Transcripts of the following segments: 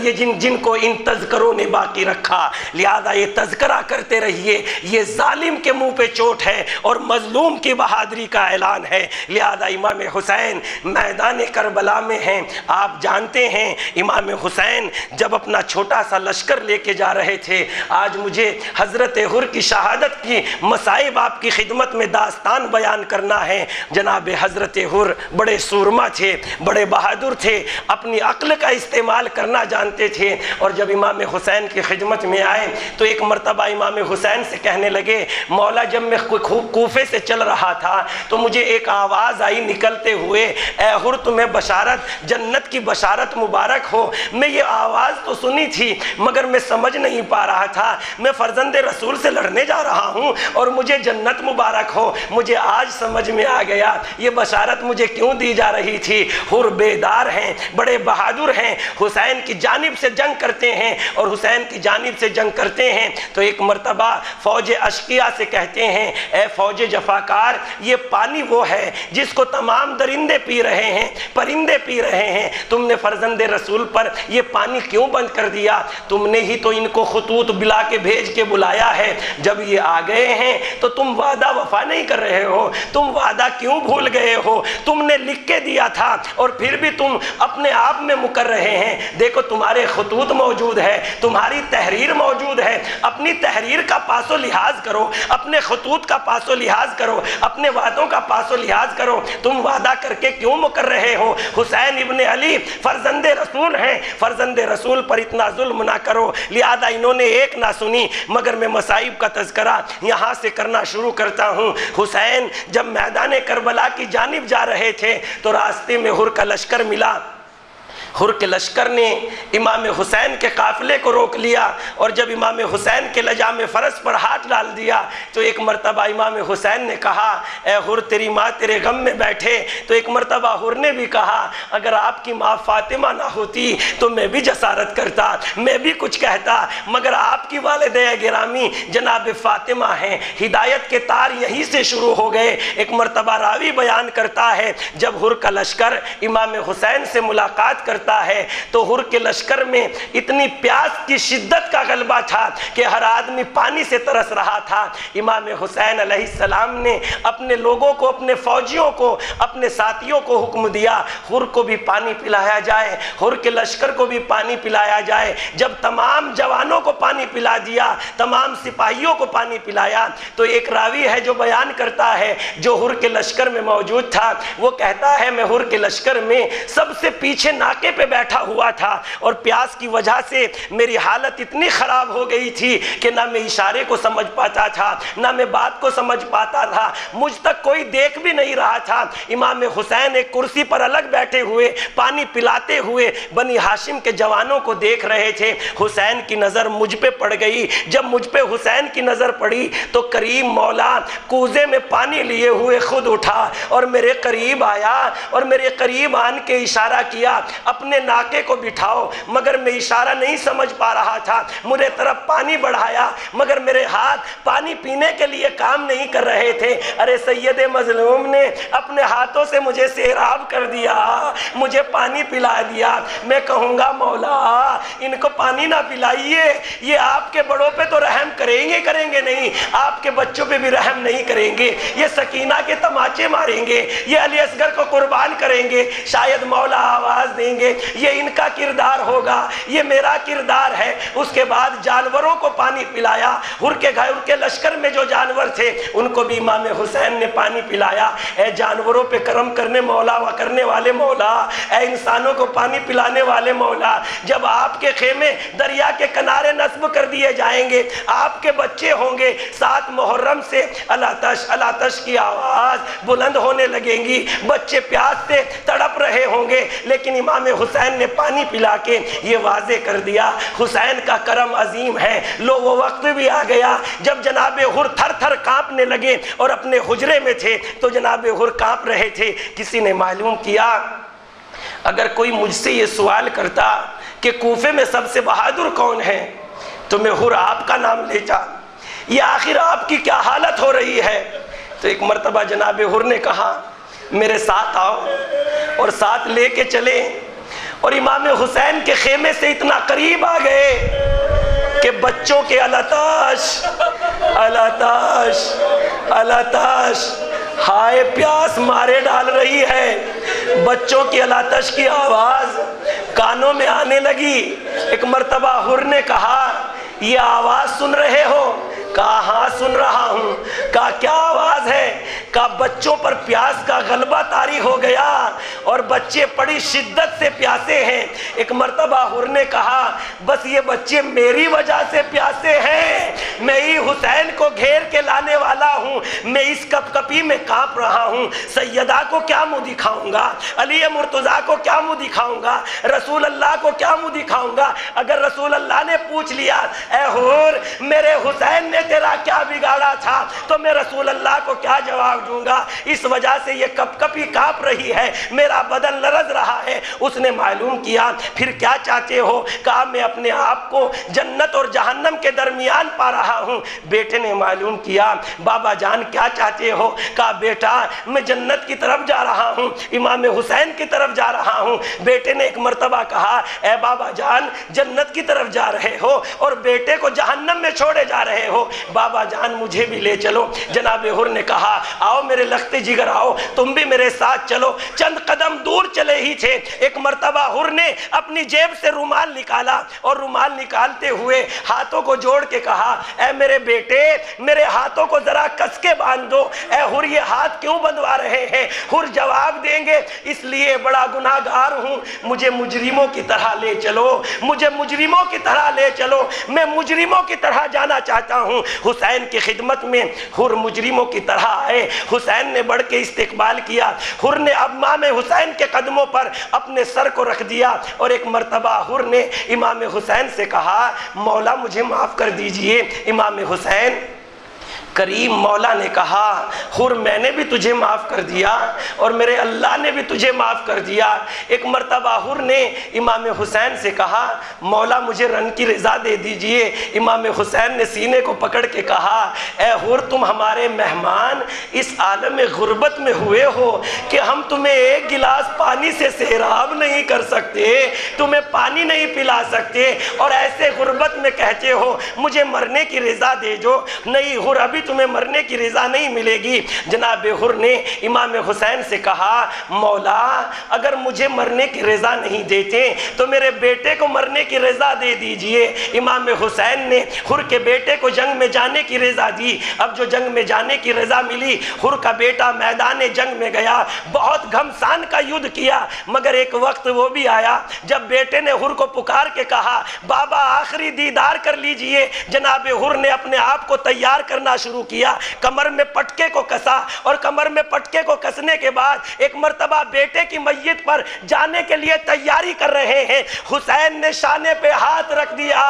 یہ جن کو ان تذکروں نے باقی رکھا، لہذا یہ تذکرہ کرتے رہیے، یہ ظالم کے منہ پہ چوٹ ہے اور مظلوم کی بہادری کا اعلان ہے۔ لہذا امام حسین میدان کربلا میں ہیں۔ آپ جانتے ہیں امام حسین جب اپنا چھوٹا سا لشکر لے کے جا رہے تھے، آج مجھے حضرت حر کی شہادت کی مصائب آپ کی خدمت میں داستان بیان کرنا ہے۔ جناب حضرت حر بڑے سورما تھے، بڑے بہادر تھے، اپنی عقل کا استعمال کرنا جانتے تھے، اور جب امام حسین کی خدمت میں آئے تو ایک مرتبہ امام حسین سے کہنے لگے، مولا جب میں کوفے سے چل رہا تھا تو مجھے ایک آواز آئی نکلتے ہوئے، اے حر تمہیں بشارت، جنت کی بشارت مبارک ہو۔ میں یہ آواز تو سنی تھی مگر میں سمجھ نہیں پا رہا تھا، میں فرزند رسول سے لڑنے جا رہا ہوں اور مجھے جنت مبارک ہو۔ مجھے آج سمجھ میں آ گیا یہ بشارت مجھے کیوں دی جا رہی تھی۔ حر بیدار ہیں، بڑے بہادر ہیں، حسین کی جانب سے جنگ کرتے ہیں اور حسین کی جانب سے جنگ کرتے ہیں تو ایک مرتبہ فوج اشقیہ سے کہتے ہیں، اے فوج جفاکار، یہ پانی وہ ہے جس کو تمام درندے پی رہے ہیں، پرندے پی رہے ہیں، تم نے فرزند رسول پر یہ پانی کیوں بند کر دیا؟ تم نے ہی تو ان کو خطوط بلا کے بھیج کے بلایا ہے، جب یہ آ گئے ہیں تو تم وعدہ وفا نہیں کر رہے ہو، تم وعدہ کیوں بھول گئے ہو؟ تم نے لکھ کے دیا تھا اور پھر بھی تم اپنے آپ میں مکر رہے ہیں۔ دیکھو تمہارے خطوط موجود ہے، تمہاری تحریر موجود ہے، اپنی تحریر کا پاس و لحاظ کرو، اپنے خطوط کا پاس و لحاظ کرو، اپنے وعدوں کا پاس و لحاظ کرو، تم وعدہ کر کے کیوں مکر رہے ہو؟ حسین ابن علی فرزند رسول ہیں، فرزند رسول پر اتنا ظلم نہ کرو۔ لہذا انہوں نے ایک نہ سنی، مگر میں مصائب کا تذکرہ یہاں سے کرنا شروع کرتا ہوں۔ حسین جب میدان کربلا کی جانب جا رہے تھے تو راستے میں حر کا لشکر ملا۔ حر کے لشکر نے امام حسین کے قافلے کو روک لیا اور جب امام حسین کے لجام فرس پر ہاتھ ڈال دیا تو ایک مرتبہ امام حسین نے کہا، اے حر تیری ماں تیرے غم میں بیٹھے۔ تو ایک مرتبہ حر نے بھی کہا، اگر آپ کی ماں فاطمہ نہ ہوتی تو میں بھی جسارت کرتا، میں بھی کچھ کہتا، مگر آپ کی والدہ گرامی جناب فاطمہ ہیں۔ ہدایت کے تار یہیں سے شروع ہو گئے۔ ایک مرتبہ راوی بیان کرتا ہے، جب حر کا لشکر امام حسین سے ملاقات کرتا ہے تو حر کے لشکر میں اتنی پیاس کی شدت کا غلبہ تھا کہ ہر آدمی پانی سے ترس رہا تھا۔ امام حسین علیہ السلام نے اپنے لوگوں کو، اپنے فوجیوں کو، اپنے ساتھیوں کو حکم دیا، حر کو بھی پانی پلایا جائے، حر کے لشکر کو بھی پانی پلایا جائے۔ جب تمام جوانوں کو پانی پلا دیا، تمام سپاہیوں کو پانی پلایا تو ایک راوی ہے جو بیان کرتا ہے، جو حر کے لشکر میں موجود تھا، وہ کہتا ہے میں حر کے لشکر میں سب سے پیچھے ناکے پہ بیٹھا ہوا تھا اور پیاس کی وجہ سے میری حالت اتنی خراب ہو گئی تھی کہ نہ میں اشارے کو سمجھ پاتا تھا، نہ میں بات کو سمجھ پاتا تھا، مجھ تک کوئی دیکھ بھی نہیں رہا تھا۔ امام حسین ایک کرسی پر الگ بیٹھے ہوئے پانی پلاتے ہوئے بنی ہاشم کے جوانوں کو دیکھ رہے تھے۔ حسین کی نظر مجھ پہ پڑ گئی، جب مجھ پہ حسین کی نظر پڑی تو کریم مولا کوزے میں پانی لیے ہوئے خود اٹھا اور میرے قریب آیا اور میرے قریب آن کے اشارہ کیا، اپنے ناکے کو بٹھاؤ، مگر میں اشارہ نہیں سمجھ پا رہا تھا۔ میرے طرف پانی بڑھایا مگر میرے ہاتھ پانی پینے کے لیے کام نہیں کر رہے تھے۔ ارے سید مظلوم نے اپنے ہاتھوں سے مجھے سیراب کر دیا، مجھے پانی پلا دیا۔ میں کہوں گا مولا ان کو پانی نہ پلائیے، یہ آپ کے بڑوں پہ تو رحم کریں گے نہیں، آپ کے بچوں پہ بھی رحم نہیں کریں گے، یہ سکینہ کے تماچے ماریں گے، یہ علی اصغر کو قربان کریں گے، شاید مولا آواز دیں گے یہ ان کا کردار ہوگا، یہ میرا کردار ہے۔ اس کے بعد جانوروں کو پانی پلایا، حر کے لشکر میں جو جانور تھے ان کو بھی امام حسین نے پانی پلایا۔ اے جانوروں پہ کرم کرنے مولا و کرنے والے مولا، اے انسانوں کو پانی پلانے والے مولا، جب آپ کے خیمے دریا کے کنارے نصب کر دیے جائیں گے، آپ کے بچے ہوں گے، 7 محرم سے الاتش کی آواز بلند ہونے لگیں گی، بچے پیاس سے تڑپ رہے ہوں گے، لیکن امام حسین نے پانی پلا کے یہ واضح کر دیا حسین کا کرم عظیم ہے۔ لو وہ وقت بھی آ گیا جب جناب حر تھر تھر کانپنے لگے اور اپنے حجرے میں تھے تو جناب حر کانپ رہے تھے۔ کسی نے معلوم کیا، اگر کوئی مجھ سے یہ سوال کرتا کہ کوفے میں سب سے بہادر کون ہے تو میں حر آپ کا نام لیتا، یہ آخر آپ کی کیا حالت ہو رہی ہے؟ تو ایک مرتبہ جناب حر نے کہا میرے ساتھ آؤ اور ساتھ لے کے چلے۔ اور امام حسین کے خیمے سے اتنا قریب آ گئے کہ بچوں کے الاتش الاتش الاتش ہائے پیاس مارے ڈال رہی ہے، بچوں کی الاتش کی آواز کانوں میں آنے لگی۔ ایک مرتبہ حر نے کہا یہ آواز سن رہے ہو؟ کہا ہاں سن رہا ہوں۔ کہا کیا آواز ہے؟ کہا بچوں پر پیاس کا غلبہ طاری ہو گیا اور بچے بڑی شدت سے پیاسے ہیں۔ ایک مرتبہ حر نے کہا بس یہ بچے میری وجہ سے پیاسے ہیں، میں ہی حسین کو گھیر کے لانے والا ہوں، میں اس کپ کپی میں کانپ رہا ہوں، سیدہ کو کیا منہ دکھاؤں گا، علی مرتضیٰ کو کیا منہ دکھاؤں گا، رسول اللہ کو کیا منہ دکھاؤں گا۔ اگر رسول اللہ نے پوچھ لیا اے حور میرے حسین نے تیرا کیا بگاڑا تھا تو میں رسول اللہ کو کیا جواب دوں گا؟ اس وجہ سے یہ کپ کپی کانپ رہی ہے، میرا بدن لرز رہا ہے۔ اس نے معلوم کیا پھر کیا چاہتے ہو؟ کہا میں اپنے آپ کو جنت اور جہنم کے درمیان پا رہا ہوں۔ بیٹے نے معلوم کیا بابا جان کیا چاہتے ہو؟ کہا بیٹا میں جنت کی طرف جا رہا ہوں، امام حسین کی طرف جا رہا ہوں۔ بیٹے نے ایک مرتبہ کہا اے بابا جان جنت کی طرف جا رہے ہو اور بیٹے کو جہنم میں چھوڑے جا رہے ہو، بابا جان مجھے بھی لے چلو۔ جناب حر نے کہا آؤ میرے لختے جگر آؤ، تم بھی میرے ساتھ چلو۔ چند قدم دور چلے ہی تھے، ایک مرتبہ حر نے اپنی جیب سے رومال نکالا اور رومال نکالتے ہوئے ہاتھوں کو جوڑ کے کہا اے میرے بیٹے میرے ہاتھوں کو ذرا کس کے باندھ دو۔ اے حر یہ ہاتھ کیوں بندھوا رہے ہیں؟ حر جواب دیں گے اس لیے بڑا گناہگار ہوں، مجھے مجرموں کی طرح لے چلو، مجھے مجرموں کی طرح لے چلو، میں مجرموں کی طرح جانا چاہتا ہوں۔ حسین کی خدمت میں حر مجرموں کی طرح آئے، حسین نے بڑھ کے استقبال کیا، حر نے امام حسین کے قدموں پر اپنے سر کو رکھ دیا اور ایک مرتبہ حر نے امام حسین سے کہا مولا مجھے معاف کر دیجئے۔ امام حسین کریم مولا نے کہا حر میں نے بھی تجھے معاف کر دیا اور میرے اللہ نے بھی تجھے معاف کر دیا۔ ایک مرتبہ حر نے امام حسین سے کہا مولا مجھے رن کی رضا دے دیجئے۔ امام حسین نے سینے کو پکڑ کے کہا اے حر تم ہمارے مہمان اس عالم غربت میں ہوئے ہو کہ ہم تمہیں ایک گلاس پانی سے سیراب نہیں کر سکتے، تمہیں پانی نہیں پلا سکتے اور ایسے غربت میں کہتے ہو مجھے مرنے کی رضا دے جو۔ نہیں حر ابھی تمہیں مرنے کی رضا نہیں ملے گی۔ جناب حر نے امام حسین سے کہا مولا اگر مجھے مرنے کی رضا نہیں دیتے تو میرے بیٹے کو مرنے کی رضا دے دیجئے۔ امام حسین نے حر کے بیٹے کو جنگ میں جانے کی رضا دی۔ اب جو جنگ میں جانے کی رضا ملی، حر کا بیٹا میدان جنگ میں گیا، بہت گھمسان کا یدھ کیا، مگر ایک وقت وہ بھی آیا جب بیٹے نے حر کو پکار کے کہا بابا آخری دیدار کر لیجئے۔ جناب حر نے اپنے آپ کو تیار کرنا شروع کیا، کمر میں پٹکے کو کسا اور کمر میں پٹکے کو کسنے کے بعد ایک مرتبہ بیٹے کی میت پر جانے کے لیے تیاری کر رہے ہیں۔ حسین نے شانے پہ ہاتھ رکھ دیا،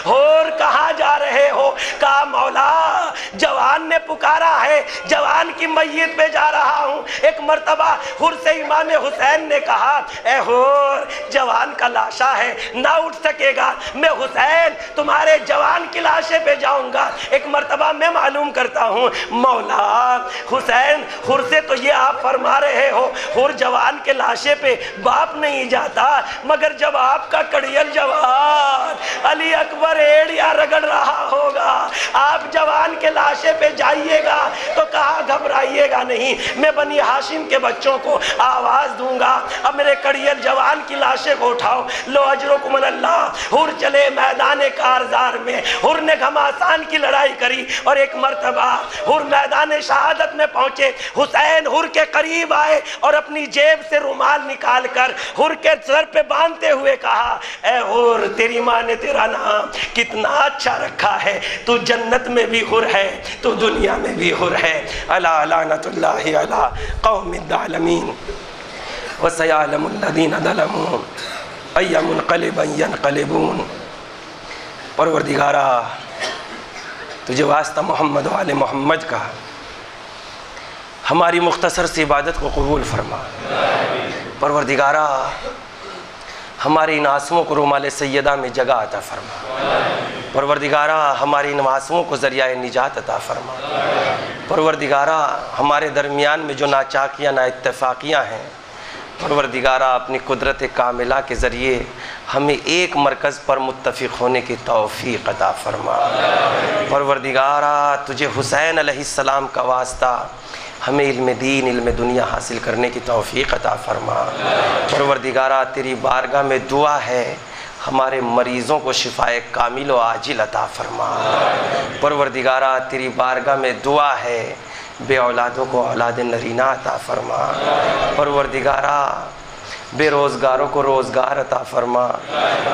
حر کہاں جا رہے ہو؟ کہا مولا جوان نے پکارا ہے، جوان کی میت پہ جا رہا ہوں۔ ایک مرتبہ حر سے امام حسین نے کہا اے حر جوان کا لاشا ہے نہ اٹھ سکے گا، میں حسین تمہارے جوان کی لاشے پہ جاؤں گا۔ ایک مرتبہ میں معلوم کرتا ہوں مولا حسین حر سے تو یہ آپ فرما رہے ہو حر جوان کے لاشے پہ باپ نہیں جاتا، مگر جب آپ کا کڑیل جوان علی اکبر ایڑیا رگڑ رہا ہوگا آپ جوان کے لاشے پہ جائیے گا تو کہا گھبرائیے گا نہیں، میں بنی ہاشم کے بچوں کو آواز دوں گا اب میرے کڑیل جوان کی لاشے کو اٹھاؤ، لو اجرکم من اللہ۔ حر چلے میدان کارزار میں، حر نے گھماسان کی لڑائی کری اور ایک مرتبہ حر میدان شہادت میں پہنچے، حسین حر کے قریب آئے اور اپنی جیب سے رومال نکال کر حر کے سر پہ باندھتے ہوئے کہا اے حر تیری ماں نے تیرا نام کتنا اچھا رکھا ہے، تو جنت میں بھی حر ہے تو دنیا میں بھی حر ہے۔ الا لعنت اللہ علی قوم الظالمین وسیعلم الذین ظلموا ای منقلبا ینقلبون۔ پروردگارہ تجھے واسطہ محمد و آل محمد کا ہماری مختصر سی عبادت کو قبول فرما۔ پروردگارہ ہماری ان آنسوؤں کو رومال سیدہ میں جگہ عطا فرما۔ پروردگارہ ہماری ان آنسوؤں کو ذریعہ نجات عطا فرما۔ پروردگارہ ہمارے درمیان میں جو ناچاکیاں نا اتفاقیاں ہیں پروردگارہ اپنی قدرت کاملہ کے ذریعے ہمیں ایک مرکز پر متفق ہونے کی توفیق عطا فرما۔ پروردگارہ تجھے حسین علیہ السلام کا واسطہ ہمیں علم دین علم دنیا حاصل کرنے کی توفیق عطا فرما۔ پروردگارہ تیری بارگاہ میں دعا ہے ہمارے مریضوں کو شفائے کامل و عاجل عطا فرما۔ پروردگارہ تیری بارگاہ میں دعا ہے بے اولادوں کو اولاد نرینہ عطا فرما۔ پروردگارہ بے روزگاروں کو روزگار عطا فرما۔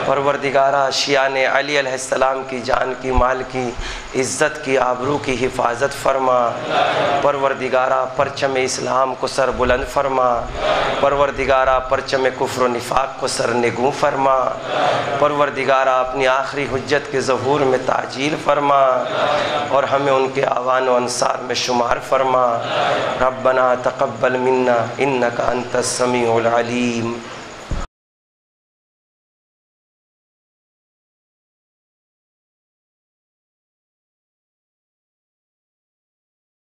پروردگارہ شیعان علی علیہ السلام کی جان کی مال کی عزت کی آبرو کی حفاظت فرما۔ پروردگارہ پرچم اسلام کو سر بلند فرما۔ پروردگارہ پرچم کفر و نفاق کو سر نگوں فرما۔ پروردگارہ اپنی آخری حجت کے ظہور میں تعجیل فرما اور ہمیں ان کے اعوان و انصار میں شمار فرما۔ ربنا تقبل منا انک انت السمیع العلیم۔